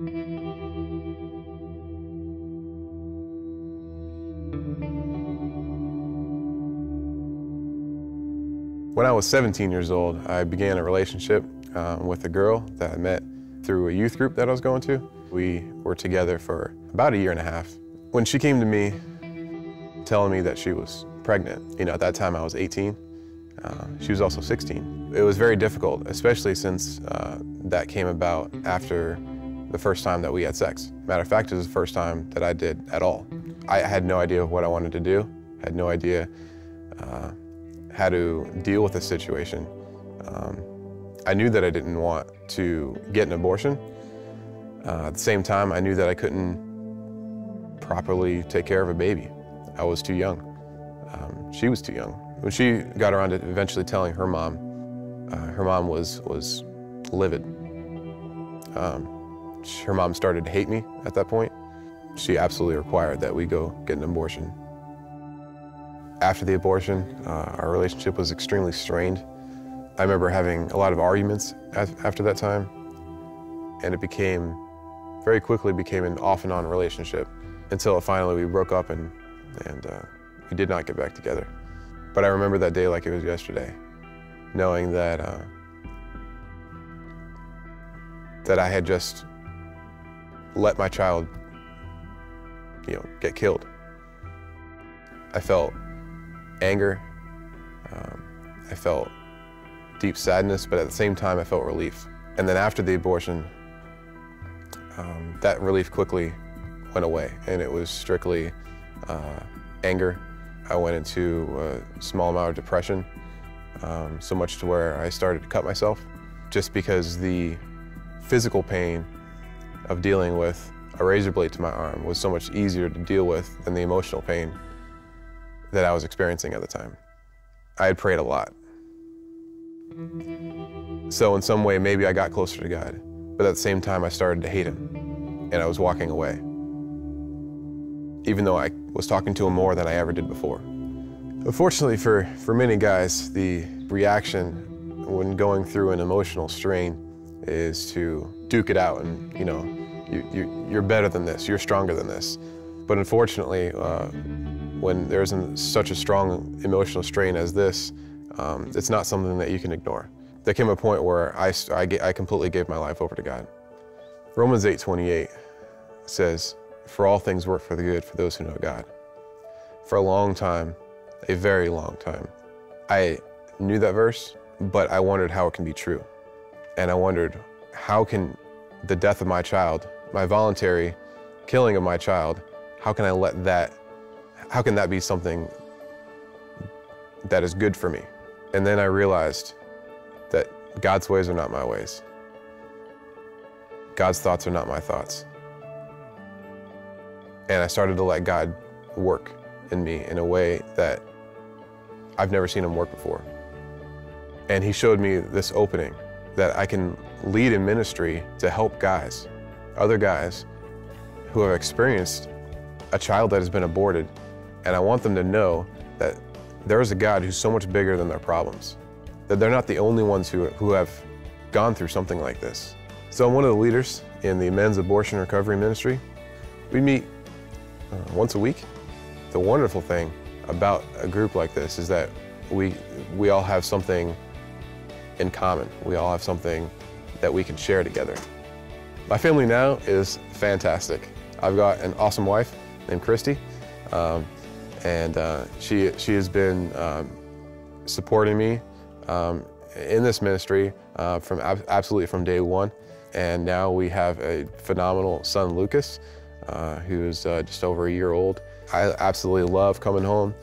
When I was 17 years old, I began a relationship with a girl that I met through a youth group that I was going to. We were together for about 1.5 years. When she came to me telling me that she was pregnant, at that time I was 18, she was also 16. It was very difficult, especially since that came about after the first time that we had sex. Matter of fact, it was the first time that I did at all. I had no idea what I wanted to do, had no idea how to deal with the situation. I knew that I didn't want to get an abortion. At the same time, I knew that I couldn't properly take care of a baby. I was too young. She was too young. When she got around to eventually telling her mom was livid. Her mom started to hate me at that point. She absolutely required that we go get an abortion. After the abortion, our relationship was extremely strained. I remember having a lot of arguments after that time, and it very quickly became an off and on relationship until finally we broke up and we did not get back together. But I remember that day like it was yesterday, knowing that I had just let my child, get killed. I felt anger, I felt deep sadness, but at the same time I felt relief. And then after the abortion, that relief quickly went away, and it was strictly anger. I went into a small amount of depression, so much to where I started to cut myself, just because the physical pain of dealing with a razor blade to my arm was so much easier to deal with than the emotional pain that I was experiencing at the time. I had prayed a lot. So in some way, maybe I got closer to God, but at the same time, I started to hate Him, and I was walking away, even though I was talking to Him more than I ever did before. Unfortunately for many guys, the reaction when going through an emotional strain is to duke it out and, you're better than this, you're stronger than this. But unfortunately, when there's such a strong emotional strain as this, it's not something that you can ignore. There came a point where I completely gave my life over to God. Romans 8:28 says, "For all things work for the good for those who know God." For a long time, a very long time, I knew that verse, but I wondered how it can be true. And I wondered, how can the death of my child, my voluntary killing of my child, how can that be something that is good for me? And then I realized that God's ways are not my ways. God's thoughts are not my thoughts. And I started to let God work in me in a way that I've never seen Him work before. And He showed me this opening that I can lead in ministry to help guys, other guys who have experienced a child that has been aborted, and I want them to know that there is a God who's so much bigger than their problems, that they're not the only ones who have gone through something like this. So I'm one of the leaders in the Men's Abortion Recovery Ministry. We meet once a week. The wonderful thing about a group like this is that we all have something in common. We all have something that we can share together. My family now is fantastic. I've got an awesome wife named Christy, and she has been supporting me in this ministry absolutely from day one. And now we have a phenomenal son, Lucas, who's just over 1 year old. I absolutely love coming home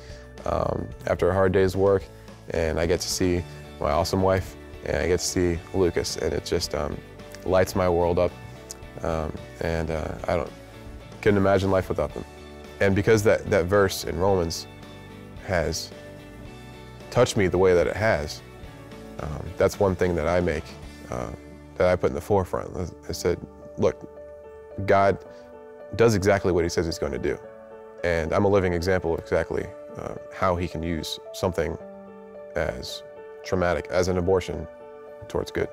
after a hard day's work, and I get to see my awesome wife, and I get to see Lucas, and it just lights my world up, and I couldn't imagine life without them. And because that verse in Romans has touched me the way that it has, that's one thing that I make, that I put in the forefront. I said, look, God does exactly what He says He's going to do. And I'm a living example of exactly how He can use something as traumatic as an abortion towards good.